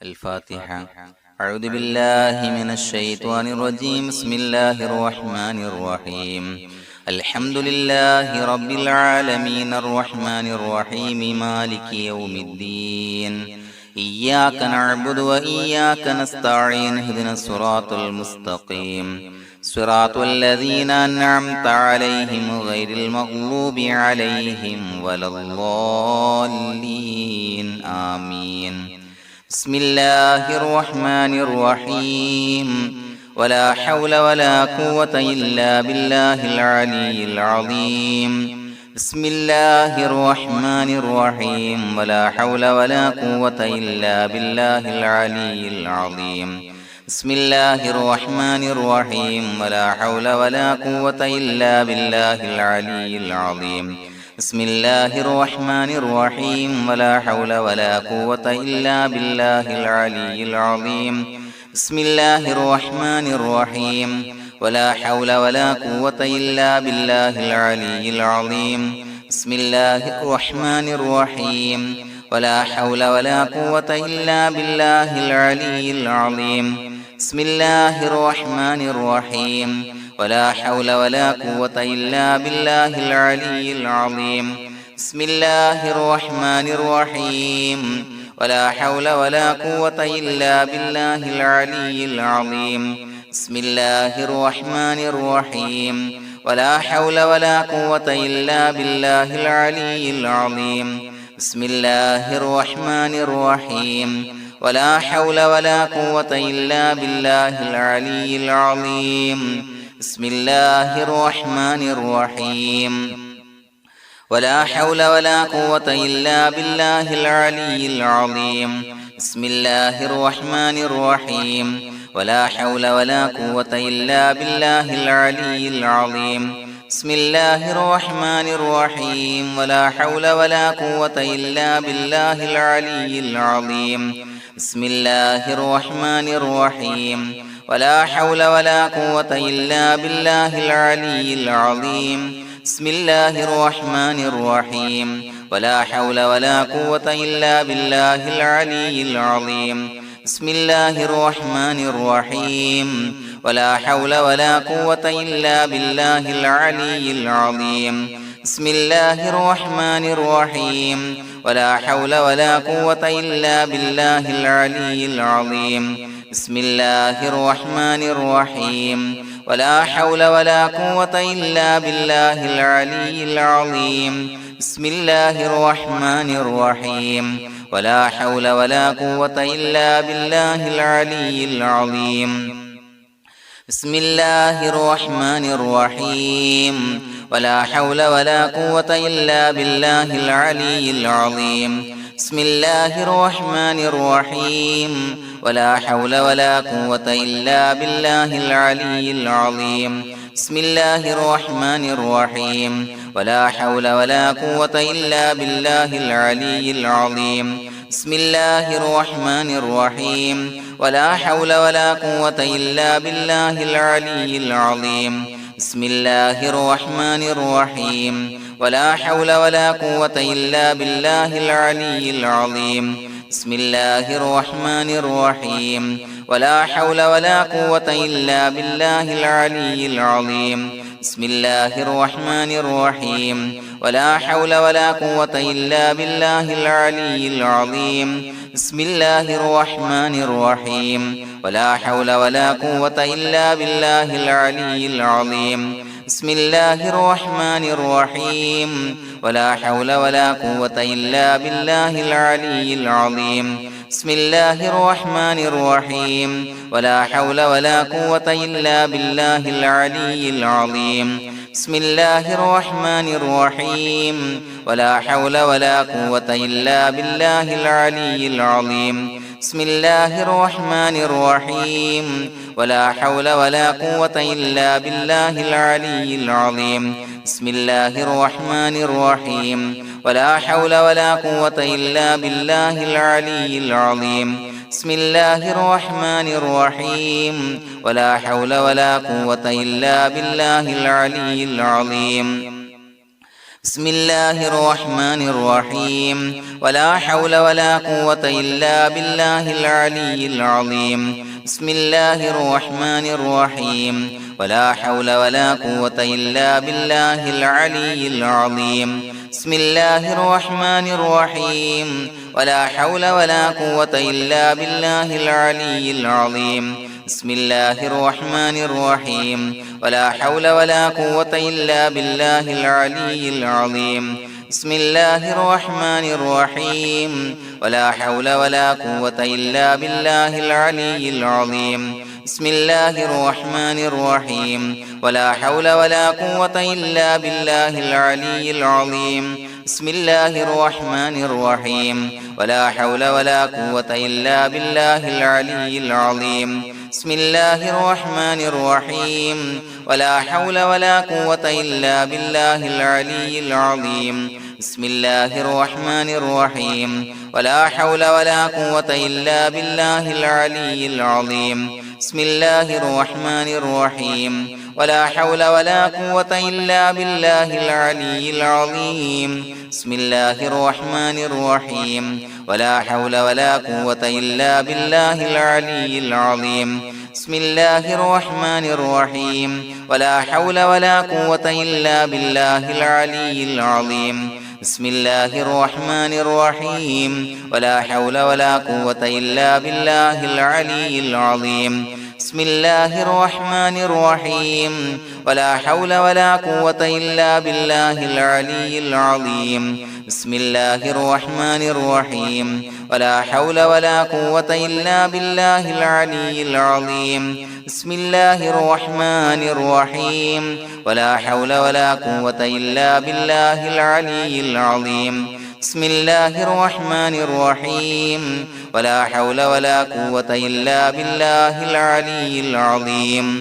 الفاتحة. أعوذ بالله من الشيطان الرجيم. بسم الله الرحمن الرحيم. الحمد لله رب العالمين الرحمن الرحيم مالك يوم الدين. إياك نعبد وإياك نستعين. اهدنا الصراط المستقيم صراط الذين أنعمت عليهم غير المغضوب عليهم ولا الضالين. آمين. بسم الله الرحمن الرحيم. ولا حول ولا قوة إلا بالله العلي العظيم. بسم الله الرحمن الرحيم. ولا حول ولا قوة إلا بالله العلي العظيم. بسم الله الرحمن الرحيم. ولا حول ولا قوة إلا بالله العلي العظيم. بسم الله الرحمن الرحيم. ولا حول ولا قوة إلا بالله العلي العظيم. بسم الله الرحمن الرحيم. ولا حول ولا قوة إلا بالله العلي العظيم. بسم الله الرحمن الرحيم. ولا حول ولا قوة إلا بالله العلي العظيم. بسم الله الرحمن الرحيم. ولا حول ولا قوة إلا بالله العلي العظيم. بسم الله الرحمن الرحيم. ولا حول ولا قوة إلا بالله العلي العظيم. بسم الله الرحمن الرحيم. ولا حول ولا قوة إلا بالله العلي العظيم. بسم الله الرحمن الرحيم. ولا حول ولا قوة إلا بالله العلي العظيم. بسم الله الرحمن الرحيم. ولا حول ولا قوة إلا بالله العلي العظيم. بسم الله الرحمن الرحيم. ولا حول ولا قوة إلا بالله العلي العظيم. بسم الله الرحمن الرحيم. ولا حول ولا قوة إلا بالله العلي العظيم. بسم الله الرحمن الرحيم. ولا حول ولا قوة إلا بالله العلي العظيم. بسم الله الرحمن الرحيم. ولا حول ولا قوة إلا بالله العلي العظيم. بسم الله الرحمن الرحيم. ولا حول ولا قوة إلا بالله العلي العظيم. بسم الله الرحمن الرحيم. ولا حول ولا قوة إلا بالله العلي العظيم. بسم الله الرحمن الرحيم. ولا حول ولا قوة إلا بالله العلي العظيم. بسم الله الرحمن الرحيم. ولا حول ولا قوة إلا بالله العلي العظيم. بسم الله الرحمن الرحيم. ولا حول ولا قوة إلا بالله العلي العظيم. بسم الله الرحمن الرحيم. ولا حول ولا قوة إلا بالله العلي العظيم. بسم الله الرحمن الرحيم. ولا حول ولا قوة إلا بالله العلي العظيم. بسم الله الرحمن الرحيم. ولا حول ولا قوة إلا بالله العلي العظيم. بسم الله الرحمن الرحيم. ولا حول ولا قوة إلا بالله العلي العظيم. بسم الله الرحمن الرحيم. ولا حول ولا قوة إلا بالله العلي العظيم. بسم الله الرحمن الرحيم. ولا حول ولا قوة إلا بالله العلي العظيم. بسم الله الرحمن الرحيم. ولا حول ولا قوة إلا بالله العلي العظيم. بسم الله الرحمن الرحيم. ولا حول ولا قوة إلا بالله العلي العظيم. بسم الله الرحمن الرحيم. ولا حول ولا قوة إلا بالله العلي العظيم. بسم الله الرحمن الرحيم. ولا حول ولا قوة إلا بالله العلي العظيم. بسم الله الرحمن الرحيم. ولا حول ولا قوة إلا بالله العلي العظيم. بسم الله الرحمن الرحيم. ولا حول ولا قوة إلا بالله العلي العظيم. بسم الله الرحمن الرحيم. ولا حول ولا قوة إلا بالله العلي العظيم. بسم الله الرحمن الرحيم ولا حول ولا قوة إلا بالله العلي العظيم بسم الله الرحمن الرحيم ولا حول ولا قوة إلا بالله العلي العظيم بسم الله الرحمن الرحيم ولا حول ولا قوة إلا بالله العلي العظيم بسم الله الرحمن الرحيم ولا حول ولا قوة إلا بالله العلي العظيم بسم الله الرحمن الرحيم ولا حول ولا قوة إلا بالله العلي العظيم بسم الله الرحمن الرحيم ولا حول ولا قوة إلا بالله العلي العظيم بسم الله الرحمن الرحيم ولا حول ولا قوة إلا بالله العلي العظيم بسم الله الرحمن الرحيم ولا حول ولا قوة إلا بالله العلي العظيم بسم الله الرحمن الرحيم ولا حول ولا قوة إلا بالله العلي العظيم بسم الله الرحمن الرحيم ولا حول ولا قوة إلا بالله العلي العظيم بسم الله الرحمن الرحيم ولا حول ولا قوة إلا بالله العلي العظيم بسم الله الرحمن الرحيم ولا حول ولا قوة إلا بالله العلي العظيم بسم الله الرحمن الرحيم ولا حول ولا قوة إلا بالله العلي العظيم بسم الله الرحمن الرحيم ولا حول ولا قوة إلا بالله العلي العظيم بسم الله الرحمن الرحيم ولا حول ولا قوة إلا بالله العلي العظيم بسم الله الرحمن الرحيم ولا حول ولا قوة إلا بالله العلي العظيم بسم الله الرحمن الرحيم ولا حول ولا قوة إلا بالله العلي العظيم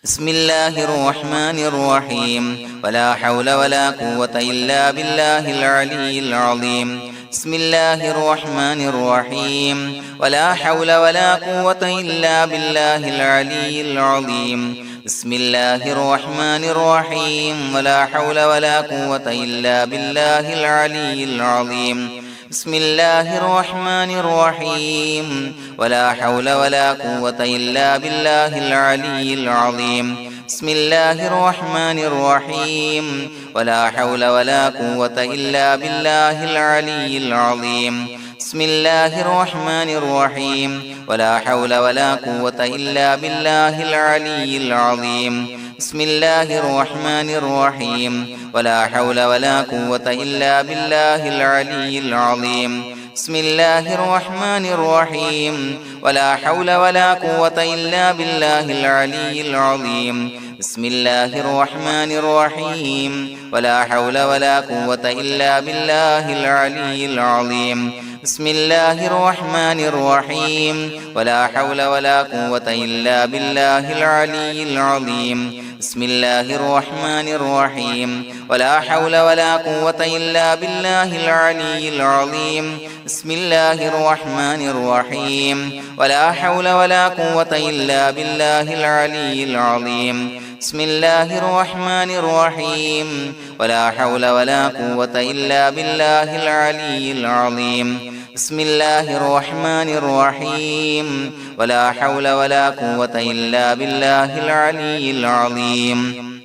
بسم الله الرحمن الرحيم ولا حول ولا قوة إلا بالله العلي العظيم بسم الله الرحمن الرحيم ولا حول ولا قوة إلا بالله العلي العظيم بسم الله الرحمن الرحيم ولا حول ولا قوة إلا بالله العلي العظيم بسم الله الرحمن الرحيم ولا حول ولا قوة إلا بالله العلي العظيم بسم الله الرحمن الرحيم ولا حول ولا قوة إلا بالله العلي العظيم بسم الله الرحمن الرحيم ولا حول ولا قوة إلا بالله العلي العظيم بسم الله الرحمن الرحيم ولا حول ولا قوة إلا بالله العلي العظيم بسم الله الرحمن الرحيم ولا حول ولا قوة إلا بالله العلي العظيم بسم الله الرحمن الرحيم ولا حول ولا قوة إلا بالله العلي العظيم بسم الله الرحمن الرحيم ولا حول ولا قوة إلا بالله العلي العظيم بسم الله الرحمن الرحيم ولا حول ولا قوة إلا بالله العلي العظيم بسم الله الرحمن الرحيم ولا حول ولا قوة إلا بالله العلي العظيم بسم الله الرحمن الرحيم ولا حول ولا قوة إلا بالله العلي العظيم بسم الله الرحمن الرحيم ولا حول ولا قوة إلا بالله العلي العظيم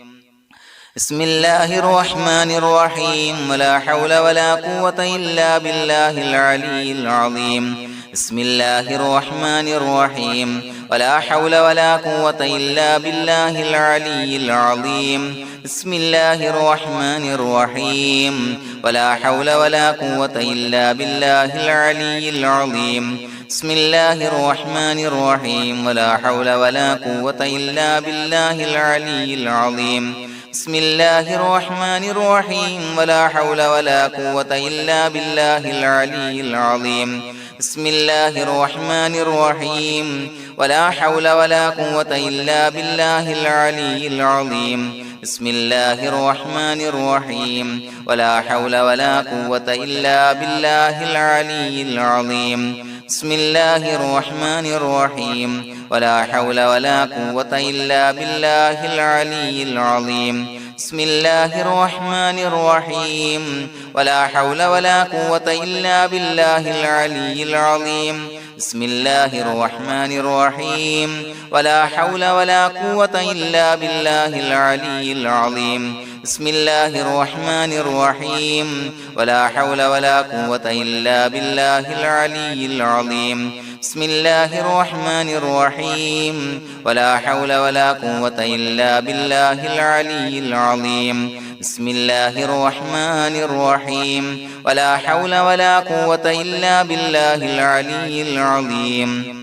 بسم الله الرحمن الرحيم ولا حول ولا قوة إلا بالله العلي العظيم بسم الله الرحمن الرحيم ولا حول ولا قوة إلا بالله العلي العظيم بسم الله الرحمن الرحيم ولا حول ولا قوة إلا بالله العلي العظيم بسم الله الرحمن الرحيم ولا حول ولا قوة إلا بالله العلي العظيم بسم الله الرحمن الرحيم ولا حول ولا قوة إلا بالله العلي العظيم بسم الله الرحمن الرحيم ولا حول ولا قوة إلا بالله العلي العظيم بسم الله الرحمن الرحيم ولا حول ولا قوة إلا بالله العلي العظيم بسم الله الرحمن الرحيم ولا حول ولا قوة إلا بالله العلي العظيم بسم الله الرحمن الرحيم ولا حول ولا قوة إلا بالله العلي العظيم بسم الله الرحمن الرحيم ولا حول ولا قوة إلا بالله العلي العظيم بسم الله الرحمن الرحيم ولا حول ولا قوة إلا بالله العلي العظيم بسم الله الرحمن الرحيم ولا حول ولا قوة إلا بالله العلي العظيم بسم الله الرحمن الرحيم ولا حول ولا قوة إلا بالله العلي العظيم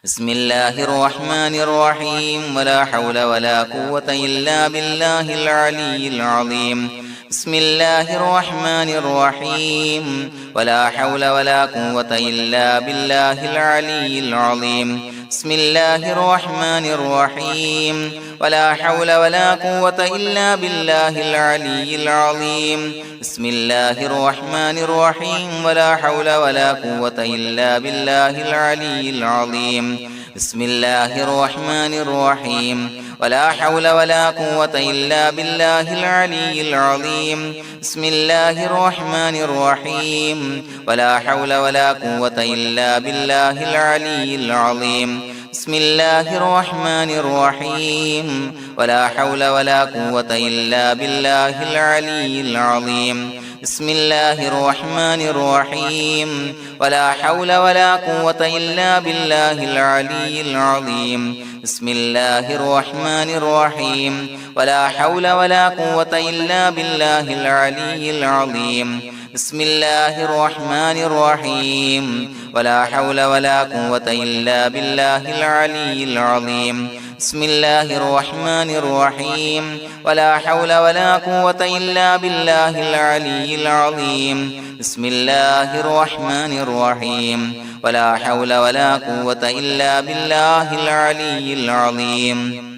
بسم الله الرحمن الرحيم ولا حول ولا قوة إلا بالله العلي العظيم بسم الله الرحمن الرحيم ولا حول ولا قوة إلا بالله العلي العظيم بسم الله الرحمن الرحيم ولا حول ولا قوة إلا بالله العلي العظيم بسم الله الرحمن الرحيم ولا حول ولا قوة إلا بالله العلي العظيم بسم الله الرحمن الرحيم ولا حول ولا قوة إلا بالله العلي العظيم بسم الله الرحمن الرحيم ولا حول ولا قوة إلا بالله العلي العظيم بسم الله الرحمن الرحيم ولا حول ولا قوة إلا بالله العلي العظيم بسم الله الرحمن الرحيم ولا حول ولا قوة إلا بالله العلي العظيم بسم الله الرحمن الرحيم ولا حول ولا قوة إلا بالله العلي العظيم بسم الله الرحمن الرحيم ولا حول ولا قوة إلا بالله العلي العظيم بسم الله الرحمن الرحيم ولا حول ولا قوة إلا بالله العلي العظيم بسم الله الرحمن الرحيم ولا حول ولا قوة إلا بالله العلي العظيم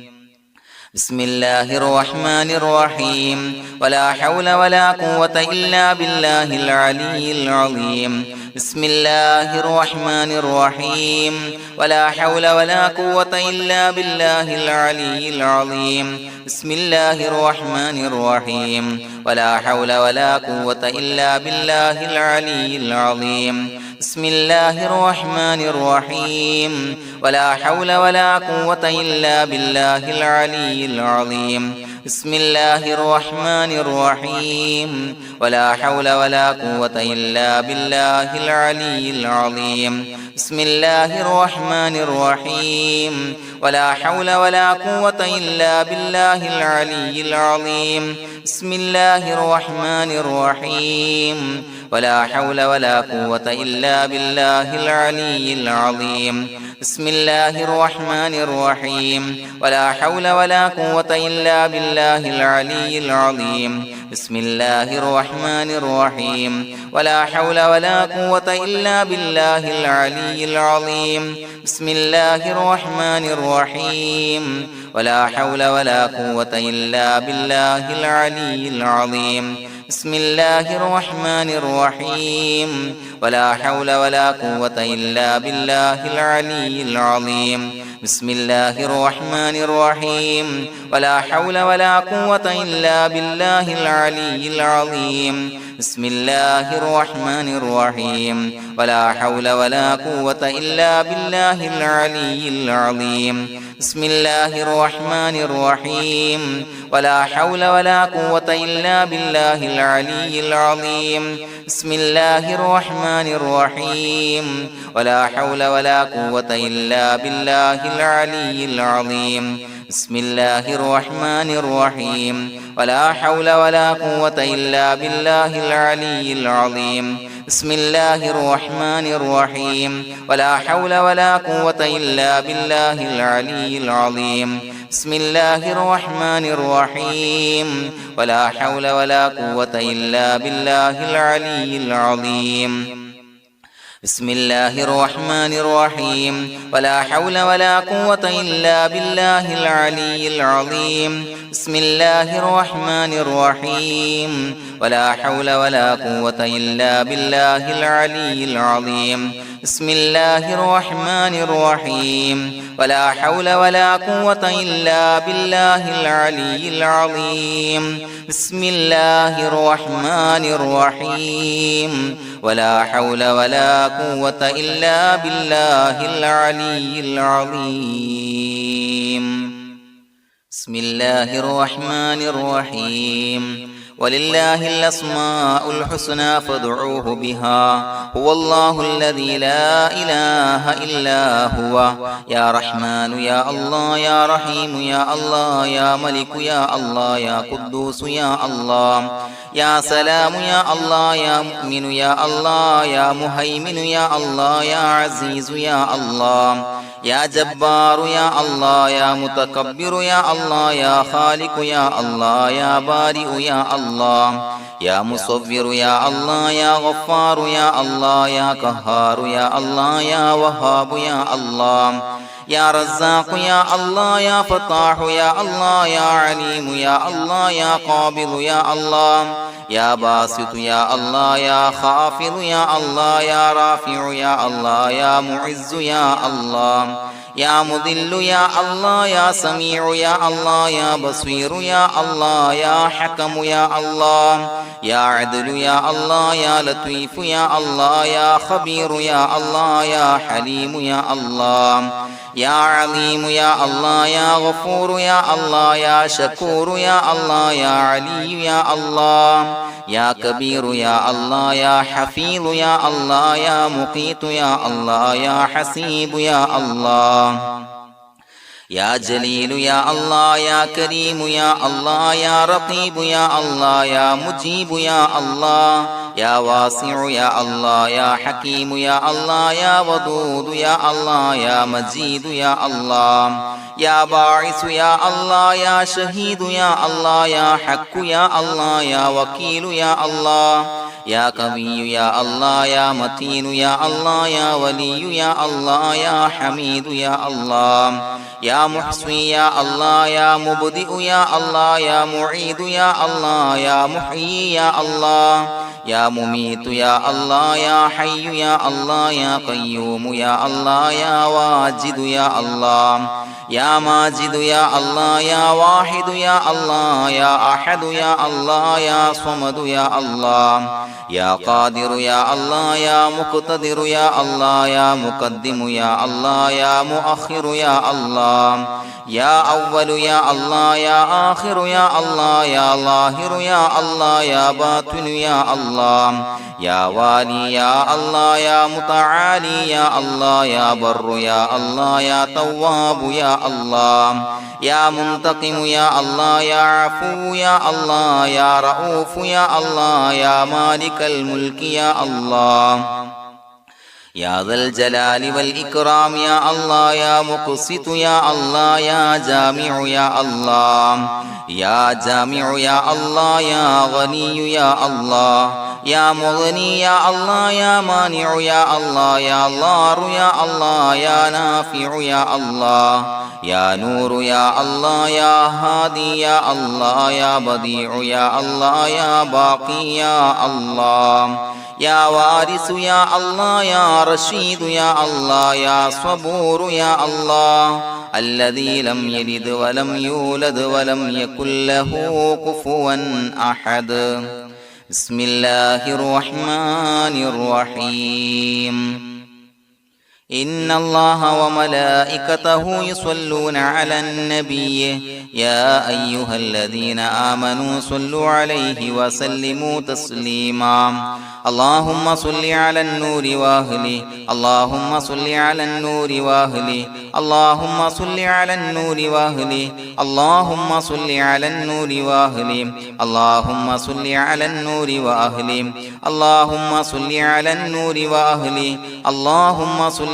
بسم الله الرحمن الرحيم ولا حول ولا قوة إلا بالله العلي العظيم بسم الله الرحمن الرحيم ولا حول ولا قوة إلا بالله العلي العظيم بسم الله الرحمن الرحيم ولا حول ولا قوة إلا بالله العلي العظيم بسم الله الرحمن الرحيم ولا حول ولا قوة إلا بالله العلي العظيم بسم الله الرحمن الرحيم ولا حول ولا قوة إلا بالله العلي العظيم بسم الله الرحمن الرحيم ولا حول ولا قوة إلا بالله العلي العظيم بسم الله الرحمن الرحيم ولا حول ولا قوة إلا بالله العلي العظيم بسم الله الرحمن الرحيم ولا حول ولا قوة إلا بالله العلي العظيم بسم الله الرحمن الرحيم ولا حول ولا قوة إلا بالله العلي العظيم بسم الله الرحمن الرحيم ولا حول ولا قوة إلا بالله العلي العظيم بسم الله الرحمن الرحيم ولا حول ولا قوة إلا بالله العلي العظيم بسم الله الرحمن الرحيم ولا حول ولا قوة إلا بالله العلي العظيم بسم الله الرحمن الرحيم ولا حول ولا قوة إلا بالله العلي العظيم بسم الله الرحمن الرحيم ولا حول ولا قوة إلا بالله العلي العظيم بسم الله الرحمن الرحيم ولا حول ولا قوة إلا بالله العلي العظيم بسم الله الرحمن الرحيم ولا حول ولا قوة إلا بالله العلي العظيم بسم الله الرحمن الرحيم ولا حول ولا قوة إلا بالله العلي العظيم بسم الله الرحمن الرحيم ولا حول ولا قوة إلا بالله العلي العظيم بسم الله الرحمن الرحيم ولا حول ولا قوة إلا بالله العلي العظيم بسم الله الرحمن الرحيم ولا حول ولا قوة إلا بالله العلي العظيم بسم الله الرحمن الرحيم ولا حول ولا قوة إلا بالله العلي العظيم بسم الله الرحمن الرحيم ولا حول ولا قوة إلا بالله العلي العظيم بسم الله الرحمن الرحيم ولله الأسماء الحسنى فادعوه بها هو الله الذي لا إله إلا هو يا رحمن يا الله يا رحيم يا الله يا ملك يا الله يا قدوس يا الله يا سلام يا الله يا مؤمن يا الله يا مهيمن يا الله يا عزيز يا الله يا جبار يا الله يا متكبر يا الله يا خالق يا الله يا بارئ يا الله يا مصور يا الله يا غفار يا الله يا قهار يا الله يا وهاب يا الله يا رزاق يا الله يا فتاح يا الله يا عليم يا الله يا قابض يا الله يا باسط يا الله يا خافض يا الله يا رافع يا الله يا معز يا الله يا مذل يا الله يا سميع يا الله يا بصير يا الله يا حكم يا الله يا عدل يا الله يا لطيف يا الله يا خبير يا الله يا حليم يا الله يا عليم يا الله يا غفور يا الله يا شكور يا الله يا علي يا الله يا كبير يا الله يا حفيظ يا الله يا مقيت يا الله يا حسيب يا الله يا جليل يا الله يا كريم يا الله يا رقيب يا الله يا مجيب يا الله يا واسع يا الله يا حكيم يا الله يا ودود يا الله يا مجيد يا الله يا باعث يا الله يا شهيد يا الله يا حق يا الله يا وكيل يا الله يا قوي يا الله يا متين يا الله يا ولي يا الله يا حميد يا الله يا محصي يا الله يا مبدئ يا الله يا معيد يا الله يا محيي يا الله يا مميت يا الله يا حي يا الله يا قيوم يا الله يا واجد يا الله يا ماجد يا الله يا واحد يا الله يا أحد يا الله يا صمد يا الله يا قادر يا الله يا مقتدر يا الله يا مقدم يا الله يا مؤخر يا الله يا أول يا الله يا آخر يا الله يا ظاهر يا الله يا باطن يا الله يا والي يا الله يا متعالي يا الله يا بر يا الله يا تواب يا الله يا منتقم يا الله يا عفو يا الله يا رؤوف يا الله يا مالك الملك يا الله يا ذا الجلال والإكرام يا الله يا مقسط يا الله يا جامع يا الله يا جامع يا الله يا غني يا الله يا مغني يا الله يا مانع يا الله يا ضار يا الله يا نافع يا الله يا نور يا الله يا هادي يا الله يا بديع يا الله يا باقي يا الله يا وارث يا الله يا رشيد يا الله يا صبور يا الله الذي لم يلد ولم يولد ولم يكن له كفوا أحد بسم الله الرحمن الرحيم إن الله وملائكته يصلون على النبي يا أيها الذين آمنوا صلوا عليه وسلموا تسليما اللهم صل على النور وأهله اللهم صل على النور وأهله اللهم صل على النور وأهله اللهم صل على النور وأهله اللهم صل على النور وأهله اللهم صل على النور وأهله اللهم صل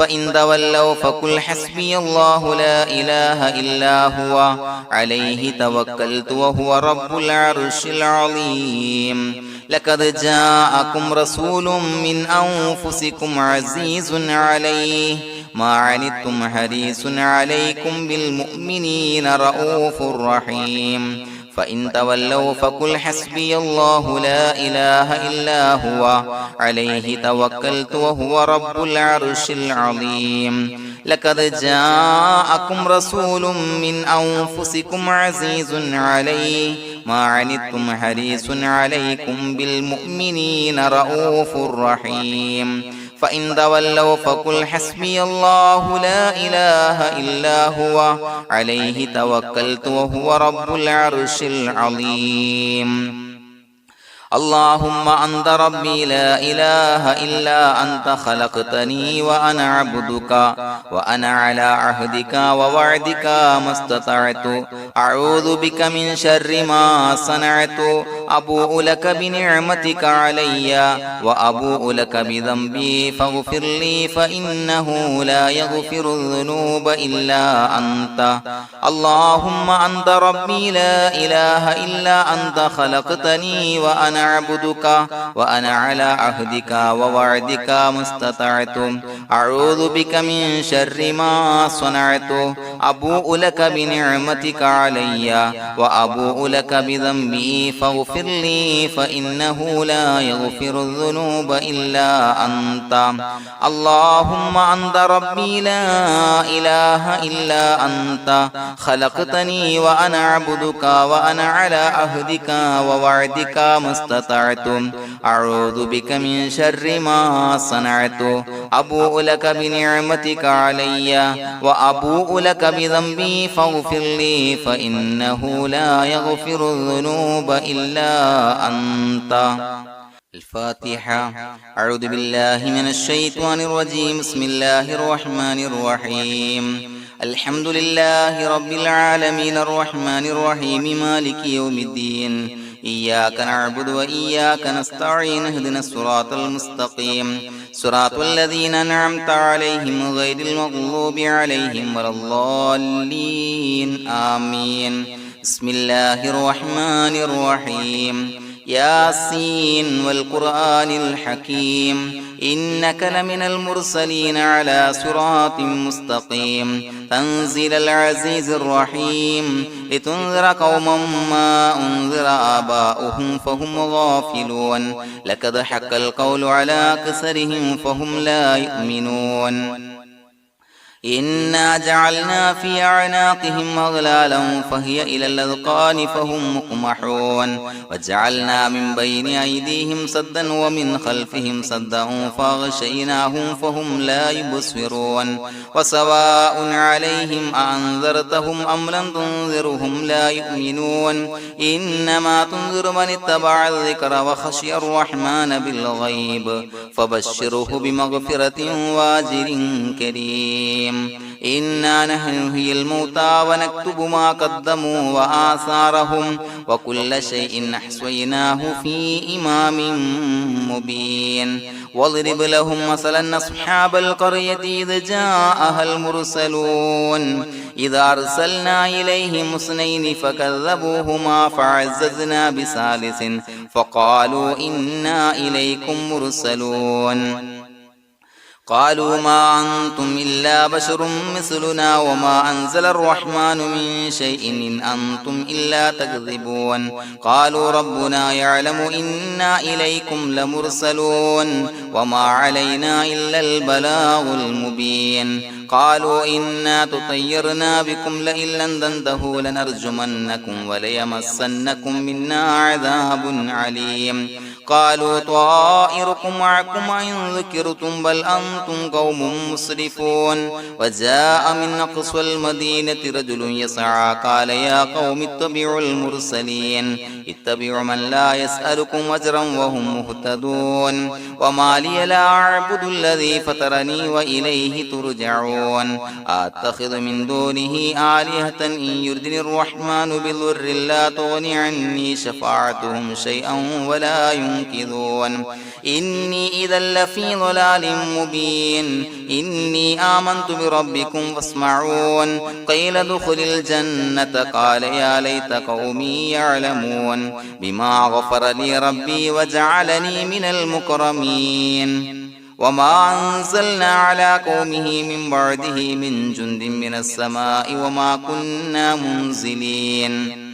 فإن تولوا فقل حسبي الله لا إله إلا هو عليه توكلت وهو رب العرش العظيم لقد جاءكم رسول من أنفسكم عزيز عليه ما عنتم حريص عليكم بالمؤمنين رؤوف رحيم فإن تولوا فقل حسبي الله لا إله إلا هو عليه توكلت وهو رب العرش العظيم لقد جاءكم رسول من أنفسكم عزيز عليه ما عنتم حريص عليكم بالمؤمنين رؤوف رحيم فإن تولوا فقل حسبي الله لا إله إلا هو عليه توكلت وهو رب العرش العظيم اللهم أنت ربي لا إله إلا أنت خلقتني وأنا عبدك وأنا على عهدك ووعدك ما استطعت أعوذ بك من شر ما صنعت أبوء لك بنعمتك علي وأبوء لك بذنبي فاغفر لي فإنه لا يغفر الذنوب إلا أنت اللهم أنت ربي لا إله إلا أنت خلقتني وأنا عبدك وأنا على عهدك ووعدك ما استطعت أعوذ بك من شر ما صنعت أبوء لك بنعمتك علي وأبوء لك بذنبي فاغفر لي فإنه لا يغفر الذنوب إلا أنت اللهم أنت ربي لا إله إلا أنت خلقتني وأنا عبدك وأنا على عهدك ووعدك ما استطعت أعوذ بك من شر ما صنعت أبوء لك بنعمتك علي وأبوء لك بذنبي فاغفر لي فإنه لا يغفر الذنوب إلا أنت الفاتحة أعوذ بالله من الشيطان الرجيم بسم الله الرحمن الرحيم الحمد لله رب العالمين الرحمن الرحيم مالك يوم الدين إياك نعبد وإياك نستعين اهدنا الصراط المستقيم صراط الذين أنعمت عليهم غير المغضوب عليهم ولا الضالين آمين بسم الله الرحمن الرحيم ياسين والقرآن الحكيم إنك لمن المرسلين على صراط مستقيم تنزيل العزيز الرحيم لتنذر قوما ما أنذر آباؤهم فهم غافلون لقد حق القول على أكثرهم فهم لا يؤمنون إنا جعلنا في أعناقهم أغلالا فهي إلى الأذقان فهم مقمحون وجعلنا من بين أيديهم سدا ومن خلفهم سدا فأغشيناهم فهم لا يبصرون وسواء عليهم أأنذرتهم أم لم تنذرهم لا يؤمنون إنما تنذر من اتبع الذكر وخشي الرحمن بالغيب فبشره بمغفرة وأجر كريم إنا نحن نحيي الموتى ونكتب ما قدموا وآثارهم وكل شيء أحصيناه في إمام مبين واضرب لهم مثلا أصحاب القرية إذ جاءها المرسلون إذا أرسلنا إليهم اثنين فكذبوهما فعززنا بثالث فقالوا إنا إليكم مرسلون قالوا ما أنتم إلا بشر مثلنا وما أنزل الرحمن من شيء إن أنتم إلا تكذبون قالوا ربنا يعلم إنا إليكم لمرسلون وما علينا إلا البلاغ المبين قالوا إنا تطيرنا بكم لئن لم تنتهوا لنرجمنكم وليمسنكم منا عذاب عليم قالوا طائركم معكم إن ذكرتم بل أنتم قوم مسرفون وجاء من أقصى المدينة رجل يسعى قال يا قوم اتبعوا المرسلين اتبعوا من لا يسألكم أجرا وهم مهتدون وما لي لا أعبد الذي فطرني وإليه ترجعون أتخذ من دونه آلهة إن يردني الرحمن بضر لا تغني عني شفاعتهم شيئا ولا ينصرون ينكثون إني إذا لفي ضلال مبين إني آمنت بربكم فاسمعون قيل ادخل الجنة قال يا ليت قومي يعلمون بما غفر لي ربي وجعلني من المكرمين وما أنزلنا على قومه من بعده من جند من السماء وما كنا منزلين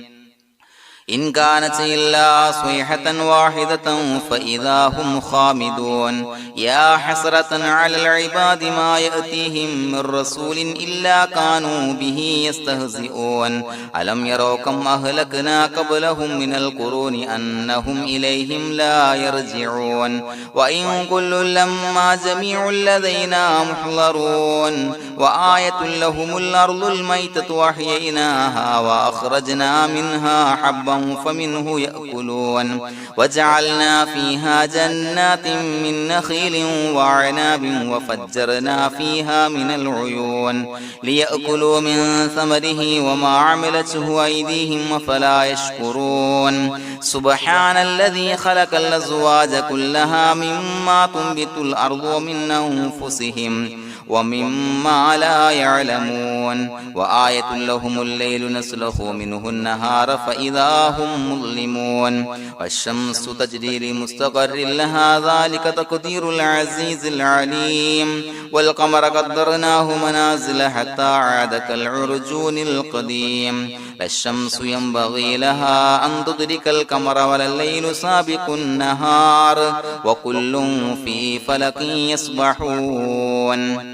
إن كانت إلا صيحة واحدة فإذا هم خامدون يا حسرة على العباد ما يأتيهم من رسول إلا كانوا به يستهزئون ألم يروا كم أهلكنا قبلهم من القرون أنهم إليهم لا يرجعون وإن كل لما جميع لدينا محضرون وآية لهم الأرض الميتة وأحييناها وأخرجنا منها حبا فمنه يأكلون وجعلنا فيها جنات من نخيل وعناب وفجرنا فيها من العيون ليأكلوا من ثمره وما عملته أيديهم فلا يشكرون سبحان الذي خلق الأزواج كلها مما تنبت الأرض ومن أنفسهم ومما لا يعلمون وآية لهم الليل نسلخ منه النهار فإذا هم مظلمون والشمس تجري لمستقر لها ذلك تقدير العزيز العليم والقمر قدرناه منازل حتى عاد كالعرجون القديم لا الشمس ينبغي لها أن تدرك القمر ولا الليل سابق النهار وكل في فلك يسبحون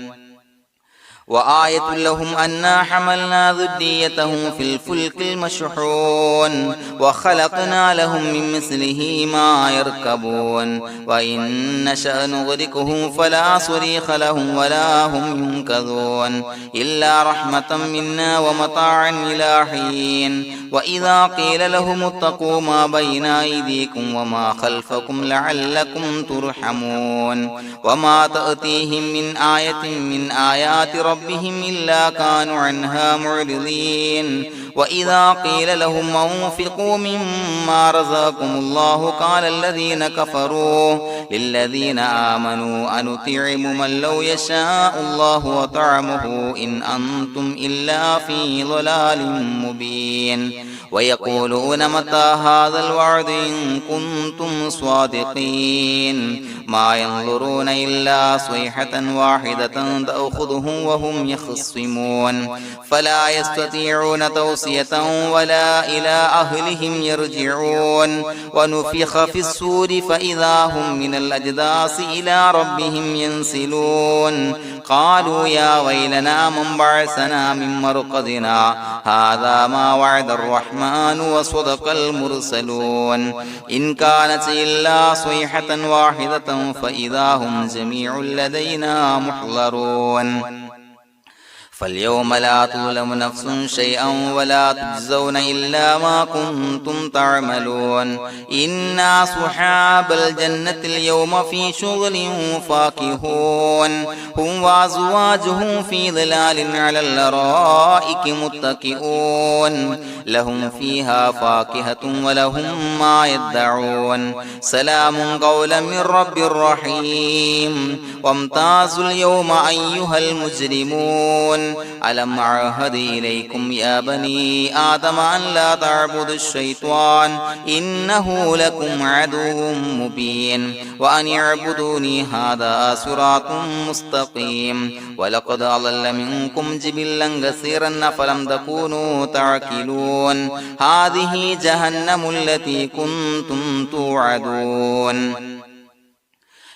وآية لهم أنا حملنا ذريتهم في الفلك المشحون وخلقنا لهم من مثله ما يركبون وإن نشأ نغرقهم فلا صريخ لهم ولا هم ينقذون إلا رحمة منا ومتاعا إلى حين وإذا قيل لهم اتقوا ما بين أيديكم وما خلفكم لعلكم ترحمون وما تأتيهم من آية من آيات ربهم إلا كانوا عنها معرضين وإذا قيل لهم أنفقوا مما رزقكم الله قال الذين كفروا للذين آمنوا أنطعم من لو يشاء الله وطعمه إن أنتم إلا في ضلال مبين ويقولون متى هذا الوعد إن كنتم صادقين ما ينظرون إلا صيحة واحدة تأخذهم وهم يخصمون فلا يستطيعون توصية ولا إلى أهلهم يرجعون ونفخ في الصور فإذا هم من الأجداث إلى ربهم ينسلون قالوا يا ويلنا من بعثنا من مرقدنا هذا ما وعد الرحمن وصدق المرسلون إن كانت إلا صيحة واحدة فإذا هم جميع لدينا محضرون فاليوم لا تظلم نفس شيئا ولا تجزون إلا ما كنتم تعملون إنا أصحاب الجنة اليوم في شغل فاكهون هم وأزواجهم في ظلال على الأرائك متكئون لهم فيها فاكهة ولهم ما يدعون سلام قولا من رب رحيم وامتازوا اليوم أيها المجرمون ألم أعهد إليكم يا بني آدم أن لا تعبدوا الشيطان إنه لكم عدو مبين وأن اعبدوني هذا صراط مستقيم ولقد أضل منكم جبلا كثيرا فلم تكونوا تعقلون هذه جهنم التي كنتم توعدون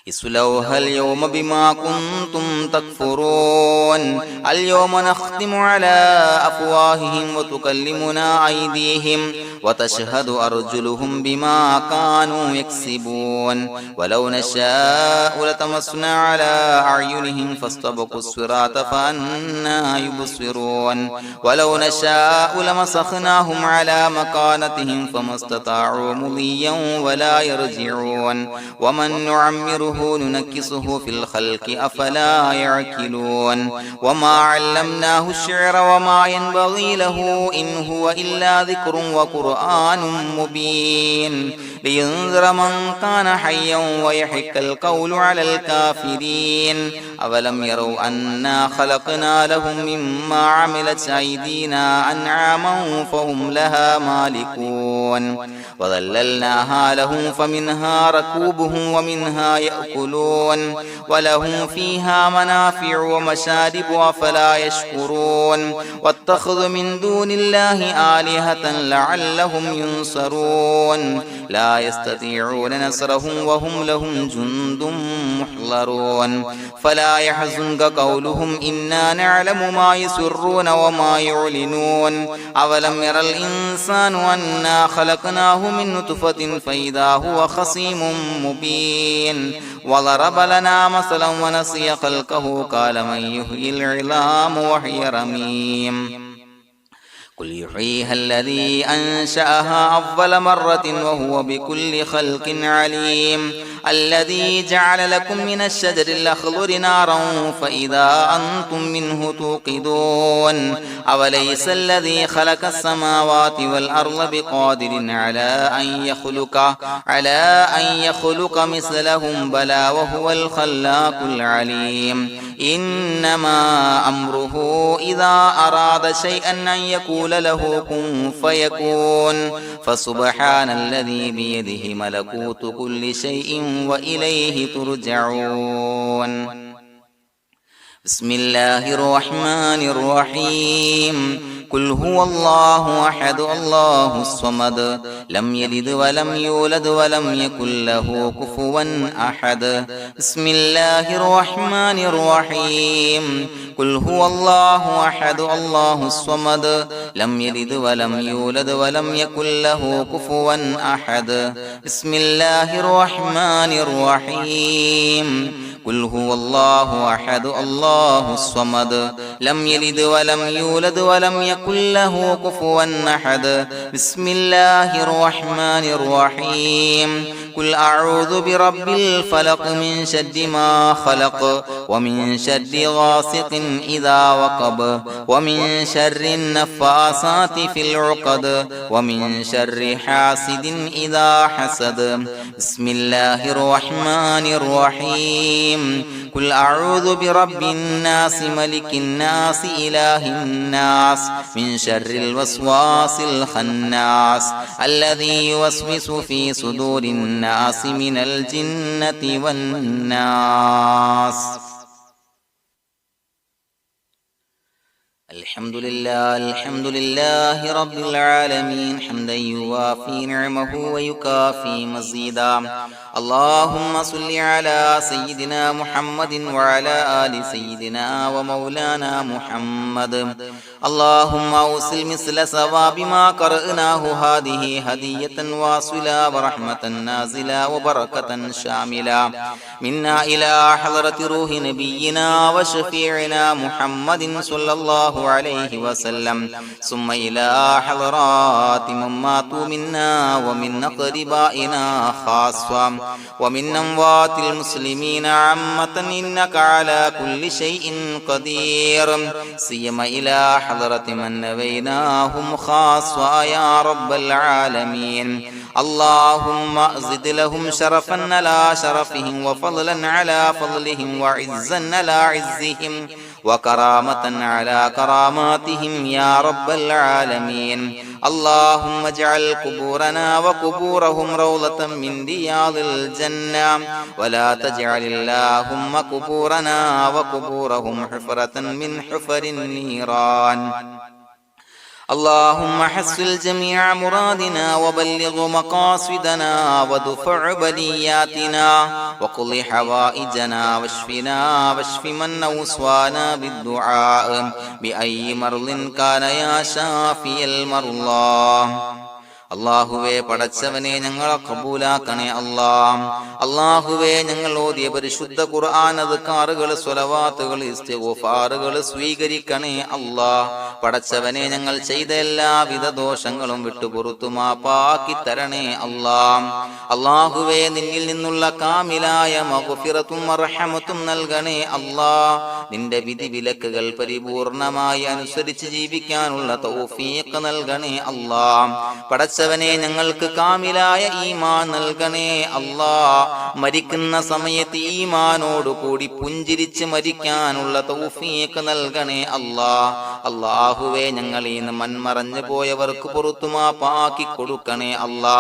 اصلوها اليوم بما كنتم تكفرون اليوم نختم على أفواههم وتكلمنا أيديهم وتشهد أرجلهم بما كانوا يكسبون ولو نشاء لتمسنا على أعينهم فاستبقوا الصراط فأنى يبصرون ولو نشاء لمسخناهم على مكانتهم فما استطاعوا مضيا ولا يرجعون ومن نعمره نعمره ننكسه في الخلق أفلا يعقلون وما علمناه الشعر وما ينبغي له إن هو إلا ذكر وقرآن مبين لينذر من كان حيا ويحق القول على الكافرين أولم يروا أنا خلقنا لهم مما عملت أيدينا أنعاما فهم لها مالكون وظللناها لهم فمنها ركوبهم ومنها يأكلون ولهم فيها منافع ومشارب أفلا يشكرون واتخذوا من دون الله آلهة لعلهم ينصرون لا يستطيعون نصرهم وهم لهم جند محضرون فلا يحزنك قولهم إنا نعلم ما يسرون وما يعلنون أولم ير الإنسان أنا خلقناه من نطفة فإذا هو خصيم مبين وضرب لنا مثلا ونسي خلقه قال من يحيي العظام وهي رميم قل يحييها الذي أنشأها أول مرة وهو بكل خلق عليم الذي جعل لكم من الشجر الأخضر نارا فإذا أنتم منه توقدون أوليس الذي خلق السماوات والأرض بقادر على أن يخلق مثلهم بلى وهو الخلاق العليم إنما أمره إذا أراد شيئا أن يقول له كن فيكون فسبحان الذي بيده ملكوت كل شيء وإليه ترجعون بسم الله الرحمن الرحيم قل هو الله أحد الله الصمد لم يلد ولم يولد ولم يكن له كفوا أحد بسم الله الرحمن الرحيم قل هو الله أحد الله الصمد لم يلد ولم يولد ولم يكن له كفوا أحد بسم الله الرحمن الرحيم قل هو الله أحد الله الصمد لم يلد ولم يولد ولم يكن له كفوا أحد بسم الله الرحمن الرحيم قل أعوذ برب الفلق من شر ما خلق ومن شر غاسق إذا وقب ومن شر النفاثات في العقد ومن شر حاسد إذا حسد بسم الله الرحمن الرحيم قل أعوذ برب الناس ملك الناس إله الناس من شر الوسواس الخناس الذي يوسوس في صدور الناس من الجنة والناس الحمد لله رب العالمين حمدا يوافي نعمه ويكافي مزيدا اللهم صل على سيدنا محمد وعلى آل سيدنا ومولانا محمد اللهم أوصل مثل ثواب ما قرأناه هذه هدية واصلة ورحمة نازلة وبركة شاملة منا إلى حضرة روح نبينا وشفيعنا محمد صلى الله عليه وسلم ثم إلى حضرات من ماتوا منا ومن أقربائنا خاصة ومن أموات المسلمين عامة إنك على كل شيء قدير سيما إلى حضرة من نبيناهم خاصة يا رب العالمين اللهم زد لهم شرفا على شرفهم وفضلا على فضلهم وعزا على عزهم وكرامة على كراماتهم يا رب العالمين اللهم اجعل قبورنا وقبورهم روضة من رياض الجنة ولا تجعل اللهم قبورنا وقبورهم حفرة من حفر النيران اللهم حصل جميع مرادنا وبلغ مقاصدنا ودفع بلياتنا وقض حوائجنا واشفنا واشف من أوصانا بالدعاء بأي مرض كان يا شافي المرضى അല്ലാഹുവേ പടച്ചവനെ ഞങ്ങളെ ഖബൂലാക്കണേ അല്ലാ. അല്ലാഹുവേ ഞങ്ങൾ ഓതിയ പരിശുദ്ധ ഖുർആൻ അദ്കാറുകൾ സ്വലവാത്തുകൾ ഇസ്തിഗ്ഫാറുകൾ സ്വീകരിക്കണേ അല്ലാ. പടച്ചവനെ ഞങ്ങൾ ചെയ്ത എല്ലാവിധ ദോഷങ്ങളും വിട്ടുപുറത്തു മാപ്പാക്കി തരണേ അല്ലാ. അല്ലാഹുവേ നിന്നിൽ നിന്നുള്ള കാമിലായ മഗ്ഫിറത്തും റഹ്മത്തും നൽകണേ അല്ലാ. നിന്റെ വിധി വിലക്കുകൾ പരിപൂർണമായി അനുസരിച്ച് ജീവിക്കാനുള്ള തൗഫീഖ് നൽകണേ അല്ലാ. പടച്ചവനെ ഞങ്ങൾക്ക് കാമിലായ ഈമാൻ നൽകണേ അല്ലാ. മരിക്കുന്ന സമയത്ത് ഈമാനോട് കൂടി പുഞ്ചിരിച്ച് മരിക്കാനുള്ള തൗഫീഖ് നൽകണേ അല്ലാ. അല്ലാഹുവേ ഞങ്ങളിൽ നിന്ന് മൺമറഞ്ഞു പോയവർക്ക് പുറത്തു മാപ്പാക്കി കൊടുക്കണേ അല്ലാ.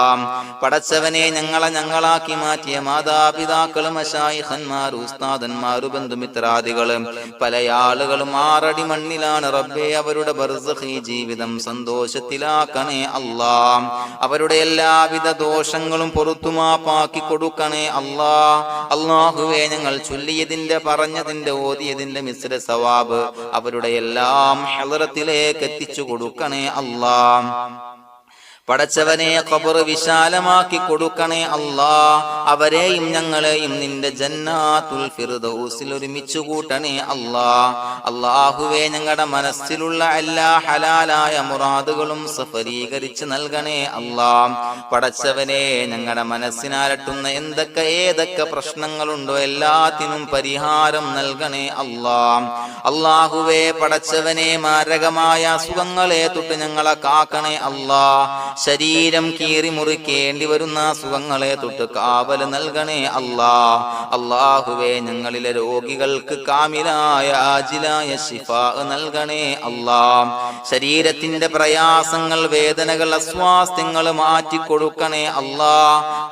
പടച്ചവനെ ഞങ്ങളാക്കി മാറ്റിയ മാതാപിതാക്കളും മശായിഖന്മാരും ഉസ്താദന്മാരും ബന്ധുമിത്രാദികളും പല ആളുകളും 6 അടി മണ്ണിലാണ് റബ്ബേ. അവരുടെ ബർസഖി ജീവിതം സന്തോഷത്തിലാക്കണേ അല്ലാ. അവരുടെ എല്ലാവിധ ദോഷങ്ങളും പുറത്തു മാപ്പാക്കി കൊടുക്കണേ അല്ലാ. അല്ലാഹുവേ ഞങ്ങൾ ചൊല്ലിയതിന്റെ പറഞ്ഞതിന്റെ ഓതിയതിന്റെ മിശ്ര സവാബ് അവരുടെ എല്ലാം ഹളറത്തിലേക്ക് എത്തിച്ചു കൊടുക്കണേ അല്ലാ. പടച്ചവനെ ഖബർ വിശാലമാക്കി കൊടുക്കണേ അല്ലാ. അവരെയും ഞങ്ങളെയും നിന്റെ ജന്നാത്തുൽ ഫിർദൗസിൽ ഒരുമിച്ച് കൂട്ടണേ അല്ലാ. അല്ലാഹുവേ ഞങ്ങളുടെ മനസ്സിലുള്ള എല്ലാ ഹലാലായ മുറാദുകളും സഫലീകരിച്ച് നൽകണേ അല്ലാ. പടച്ചവനെ ഞങ്ങളുടെ മനസ്സിനാലട്ടുന്ന ഏതൊക്കെ പ്രശ്നങ്ങളുണ്ടോ എല്ലാത്തിനും പരിഹാരം നൽകണേ അല്ലാ. അല്ലാഹുവേ പടച്ചവനെ മാരകമായ അസുഖങ്ങളെ തൊട്ട് ഞങ്ങളെ കാക്കണേ അല്ലാ. ശരീരം കീറി മുറിക്കേണ്ടി വരുന്ന അസുഖങ്ങളെ തൊട്ട് കാവല് നൽകണേ അല്ലാ. അല്ലാഹുവേ ഞങ്ങളിലെ രോഗികൾക്ക് കാമിലായ ആജിലായ ശിഫാ നൽകണേ അല്ലാ. ശരീരത്തിന്റെ പ്രയാസങ്ങൾ വേദനകൾ അസ്വാസ്ഥ്യങ്ങൾ മാറ്റിക്കൊടുക്കണേ അല്ലാ.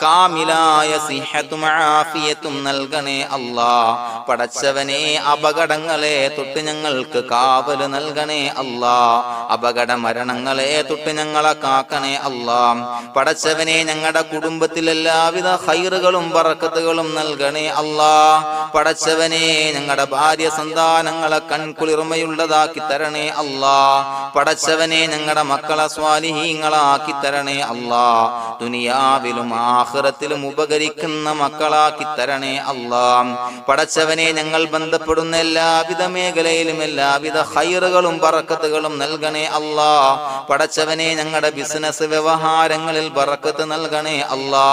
കാമിലായ സിഹത്തും ആഫിയത്തും നൽകണേ അല്ലാ. പടച്ചവനെ അപകടങ്ങളെ തൊട്ട് ഞങ്ങൾക്ക് കാവല് നൽകണേ അല്ലാ. അപകട മരണങ്ങളെ തൊട്ട് ഞങ്ങളെ കാക്കണേ അല്ലാ. പടച്ചവനെ ഞങ്ങളുടെ കുടുംബത്തിൽ എല്ലാവിധ ഖൈറുകളും ബറക്കത്തുകളും നൽകണേ അല്ലാ. പടച്ചവനെ ഞങ്ങളുടെ ഭാര്യ സന്താനങ്ങളെ കൺകുളിർമയുള്ളതാക്കി തരണേ അല്ലാ. പടച്ചവനെ ഞങ്ങളുടെ മക്കളെ സ്വാലിഹീങ്ങളാക്കി തരണേ അല്ലാ. ദുനിയാവിലും ആഖിറത്തിലും ഉപകരിക്കുന്ന മക്കളാക്കി തരണേ അല്ലാ. പടച്ചവനെ ഞങ്ങൾ ബന്ധപ്പെടുന്ന എല്ലാവിധ മേഖലയിലും എല്ലാവിധ ഖൈറുകളും ബറക്കത്തുകളും നൽകണേ അല്ലാ. പടച്ചവനെ ഞങ്ങളുടെ ബിസിനസ് വ്യവഹാരങ്ങളിൽ ബറക്കത്ത് നൽകണേ അല്ലാ.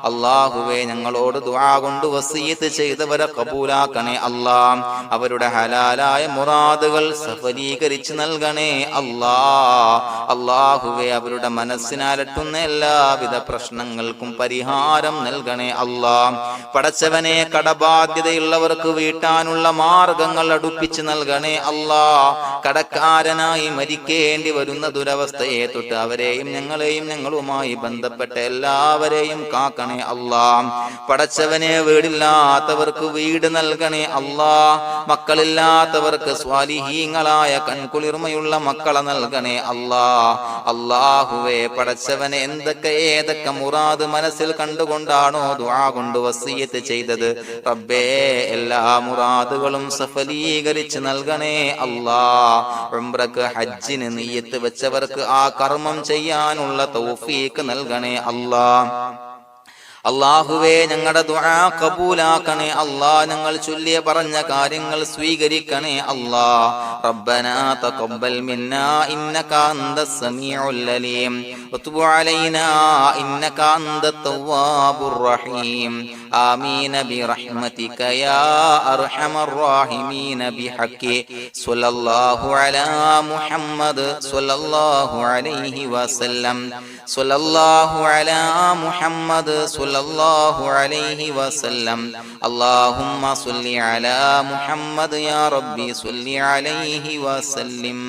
അല്ലാഹുവേ ഞങ്ങളോട് ദുആ കൊണ്ട് വസിയത്ത് ചെയ്തവരെ കബൂലാക്കണേ അല്ലാ. അവരുടെ ഹലാലായ മുറാദുകൾ സഫലീകരിച്ച് നൽകണേ അല്ലാ. അല്ലാഹുവേ അവരുടെ മനസ്സിനാലട്ടുന്ന എല്ലാവിധ പ്രശ്നങ്ങൾക്കും പരിഹാരം നൽകണേ അല്ലാ. പടച്ചവനെ കടബാധ്യതയുള്ളവർക്ക് വീട്ടാനുള്ള മാർഗങ്ങൾ അടുപ്പിച്ച് നൽകണേ അല്ലാ. കടക്കാരനായി മരിക്കേണ്ടി വരുന്ന ദുരവസ്ഥയെ തൊട്ട് അവരെയും ഞങ്ങളെയും ഞങ്ങളുമായി ബന്ധപ്പെട്ട എല്ലാവരെയും കാക്കണേ അല്ലാ. പടച്ചവനെ വീടില്ലാത്തവർക്ക് വീട് നൽകണേ അല്ലാ. മക്കളില്ലാത്തവർക്ക് സ്വാലിഹീങ്ങളായ കൺകുളിർമയുള്ള മക്കളെ നൽകണേ അല്ലാ. അല്ലാഹുവേ പടച്ചവനെ ഏതൊക്കെ മുറാദ് മനസ്സിൽ കണ്ടുകൊണ്ടാണോ ദുആ കൊണ്ട് വസിയത്ത് ചെയ്തത് റബ്ബേ എല്ലാ മുറാദുകളും സഫലീകരിച്ച് നൽകണേ അല്ലാ. ഉംറക്ക് ഹജ്ജിന് നിയ്യത്ത് വെച്ചവർക്ക് ആ കർമ്മം ചെയ്യാനുള്ള തൗഫീഖ് നൽകണേ അല്ലാ. അല്ലാഹുവേ ഞങ്ങളുടെ ദുആ ഖബൂലാക്കണേ അല്ലാ. ഞങ്ങൾ ചൊല്ലിയ പറഞ്ഞ കാര്യങ്ങൾ സ്വീകരിക്കണേ അല്ലാ. റബ്ബനാ തഖബ്ബൽ മിന്നാ ഇന്നക അന്തസ് സമീഉൽ അലീം വതുബ് അലൈനാ ഇന്നക അന്തത് തവ്വാബുർ റഹീം. ആമീൻ ബിറഹ്മതിക യാ അർഹമർ റഹീമീൻ ബിഹഖി സ്വല്ലല്ലാഹു അലാ മുഹമ്മദ് സ്വല്ലല്ലാഹു അലൈഹി വസല്ലം. സ്വല്ലല്ലാഹു അലാ മുഹമ്മദ് സ്വല്ലല്ലാഹു അലൈഹി വസല്ലം. അല്ലാഹുമ്മ സ്വല്ലി അലാ മുഹമ്മദ് യാ റബ്ബി സ്വല്ലി അലൈഹി വസല്ലം.